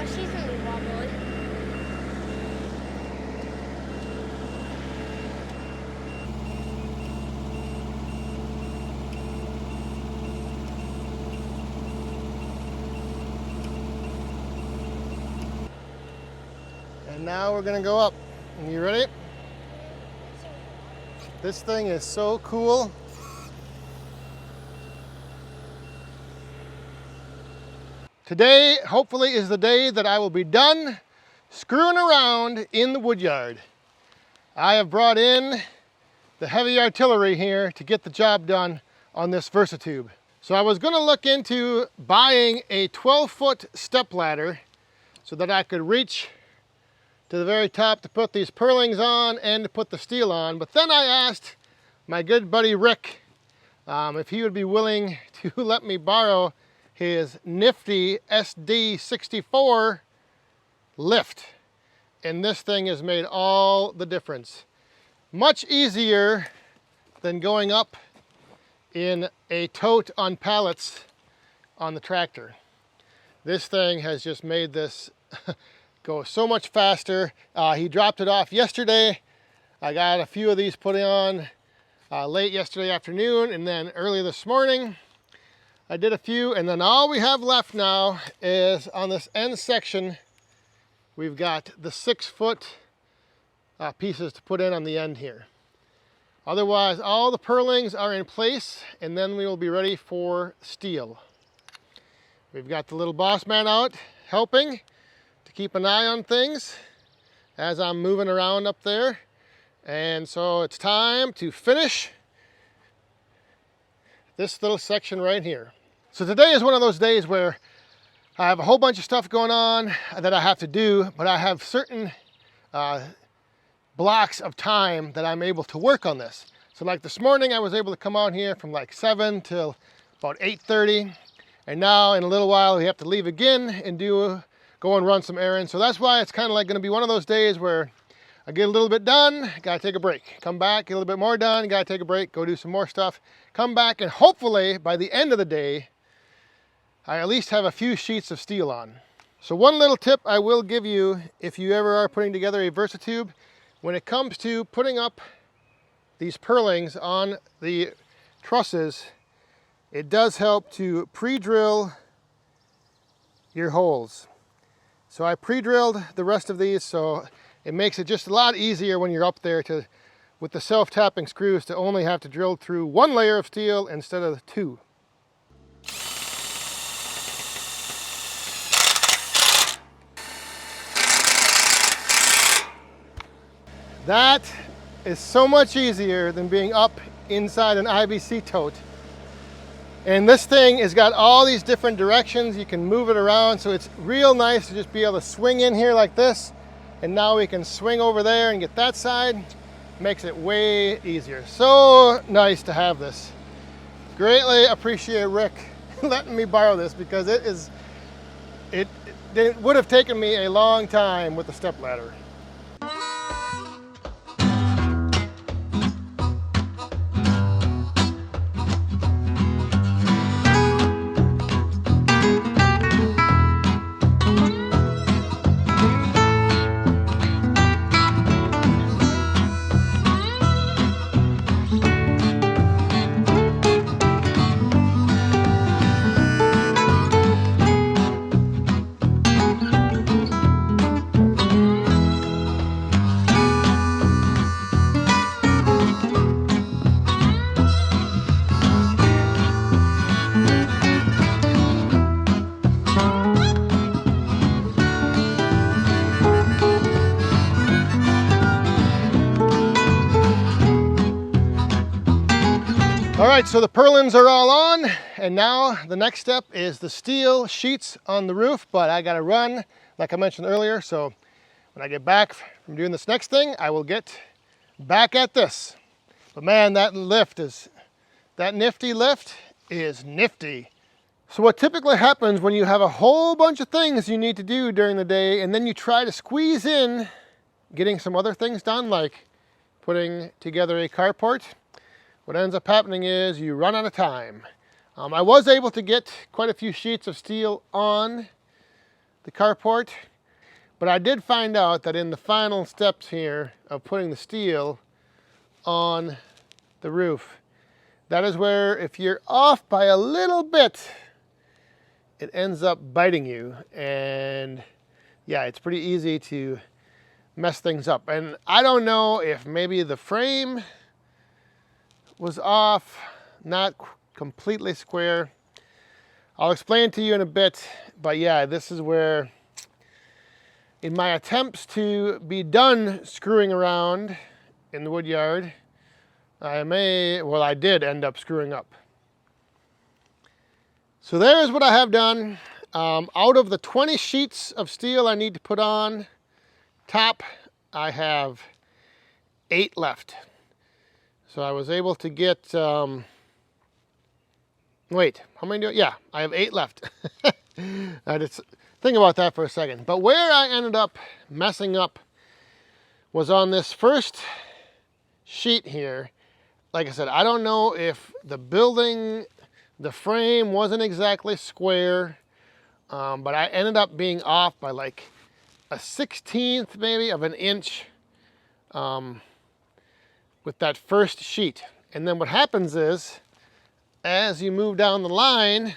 Oh, she's really wobbly. And now we're gonna go up. You ready? This thing is so cool. Today, hopefully, is the day that I will be done screwing around in the woodyard. I have brought in the heavy artillery here to get the job done on this VersaTube. So I was gonna look into buying a 12-foot step ladder so that I could reach to the very top to put these purlings on and to put the steel on. But then I asked my good buddy Rick if he would be willing to let me borrow his nifty SD64 lift. And this thing has made all the difference. Much easier than going up in a tote on pallets on the tractor. This thing has just made this go so much faster. He dropped it off yesterday. I got a few of these put on late yesterday afternoon, and then early this morning I did a few, and then all we have left now is on this end section we've got the 6-foot pieces to put in on the end here. Otherwise all the purlings are in place, and then we will be ready for steel. We've got the little boss man out helping to keep an eye on things as I'm moving around up there. And so it's time to finish this little section right here. So today is one of those days where I have a whole bunch of stuff going on that I have to do, but I have certain blocks of time that I'm able to work on this. So like this morning I was able to come out here from like 7 till about 8:30, and now in a little while we have to leave again and go and run some errands. So that's why it's kind of like going to be one of those days where I get a little bit done, gotta take a break. Come back, get a little bit more done, gotta take a break, go do some more stuff. Come back, and hopefully by the end of the day, I at least have a few sheets of steel on. So one little tip I will give you if you ever are putting together a VersaTube, when it comes to putting up these purlings on the trusses, it does help to pre-drill your holes. So I pre-drilled the rest of these, so it makes it just a lot easier when you're up there with the self-tapping screws to only have to drill through one layer of steel instead of two. That is so much easier than being up inside an IBC tote. And this thing has got all these different directions. You can move it around, so it's real nice to just be able to swing in here like this. And now we can swing over there and get that side. Makes it way easier. So nice to have this. Greatly appreciate Rick letting me borrow this, because it would have taken me a long time with the step ladder. All right, so the purlins are all on, and now the next step is the steel sheets on the roof, but I gotta run, like I mentioned earlier, so when I get back from doing this next thing, I will get back at this. But man, that nifty lift is nifty. So what typically happens when you have a whole bunch of things you need to do during the day, and then you try to squeeze in getting some other things done, like putting together a carport, what ends up happening is you run out of time. I was able to get quite a few sheets of steel on the carport. But I did find out that in the final steps here of putting the steel on the roof, that is where if you're off by a little bit, it ends up biting you. And yeah, it's pretty easy to mess things up. And I don't know if maybe the frame was off, not completely square. I'll explain to you in a bit, but yeah, this is where in my attempts to be done screwing around in the wood yard, I did end up screwing up. So there's what I have done. Out of the 20 sheets of steel I need to put on top, I have 8 left. So I was able to get, wait, how many do I? Yeah, I have 8 left. I just think about that for a second. But where I ended up messing up was on this first sheet here. Like I said, I don't know if the frame wasn't exactly square, but I ended up being off by like a 1/16 maybe of an inch with that first sheet. And then what happens is, as you move down the line,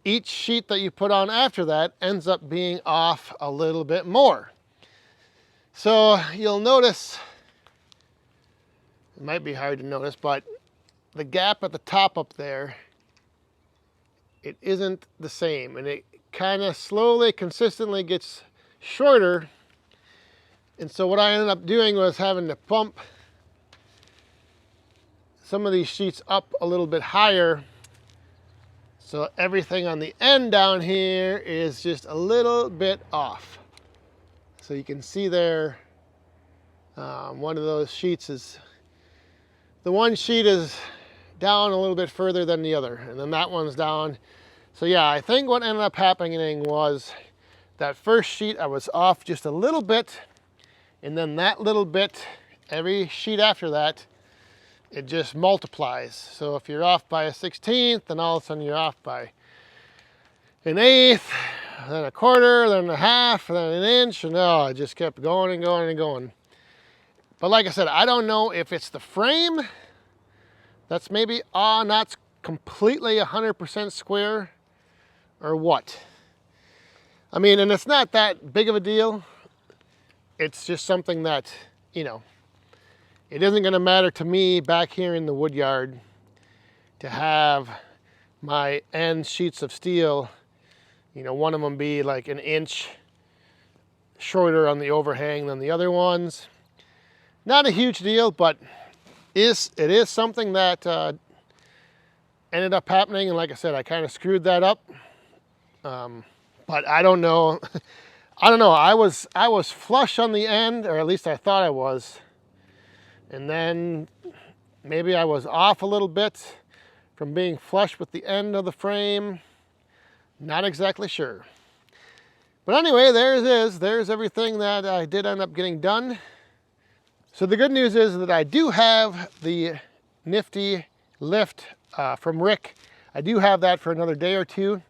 each sheet that you put on after that ends up being off a little bit more. So you'll notice, it might be hard to notice, but the gap at the top up there, it isn't the same. And it kind of slowly, consistently gets shorter. And so what I ended up doing was having to pump some of these sheets up a little bit higher. So everything on the end down here is just a little bit off. So you can see there, one of those sheets is, the one sheet is down a little bit further than the other, and then that one's down. So yeah, I think what ended up happening was that first sheet I was off just a little bit, and then that little bit, every sheet after that, it just multiplies. So if you're off by a 1/16, then all of a sudden you're off by an 1/8, then a quarter, then a half, then an inch, and it just kept going and going and going. But like I said, I don't know if it's the frame that's maybe not completely 100% square or what. I mean, and it's not that big of a deal. It's just something that, you know, it isn't going to matter to me back here in the wood yard to have my end sheets of steel, you know, one of them be like an inch shorter on the overhang than the other ones. Not a huge deal, but it is something that ended up happening. And like I said, I kind of screwed that up. But I don't know. I don't know. I was flush on the end, or at least I thought I was. And then maybe I was off a little bit from being flush with the end of the frame. Not exactly sure. But anyway, there it is. There's everything that I did end up getting done. So the good news is that I do have the nifty lift from Rick. I do have that for another day or two.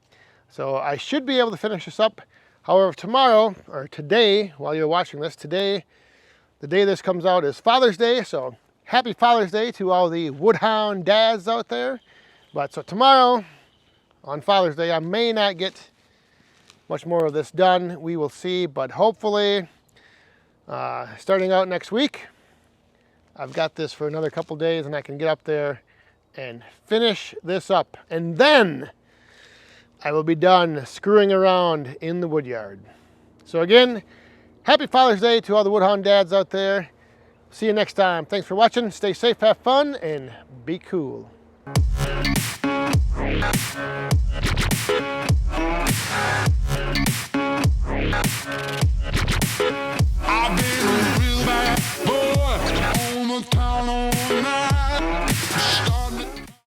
So I should be able to finish this up. However, tomorrow, or today, while you're watching this, today, the day this comes out is Father's Day. So happy Father's Day to all the woodhound dads out there. But so tomorrow, on Father's Day, I may not get much more of this done. We will see, but hopefully, starting out next week, I've got this for another couple days and I can get up there and finish this up. And then I will be done screwing around in the wood yard. So again, happy Father's Day to all the woodhound dads out there. See you next time. Thanks for watching. Stay safe, have fun, and be cool. I've been a real bad boy on the town all night.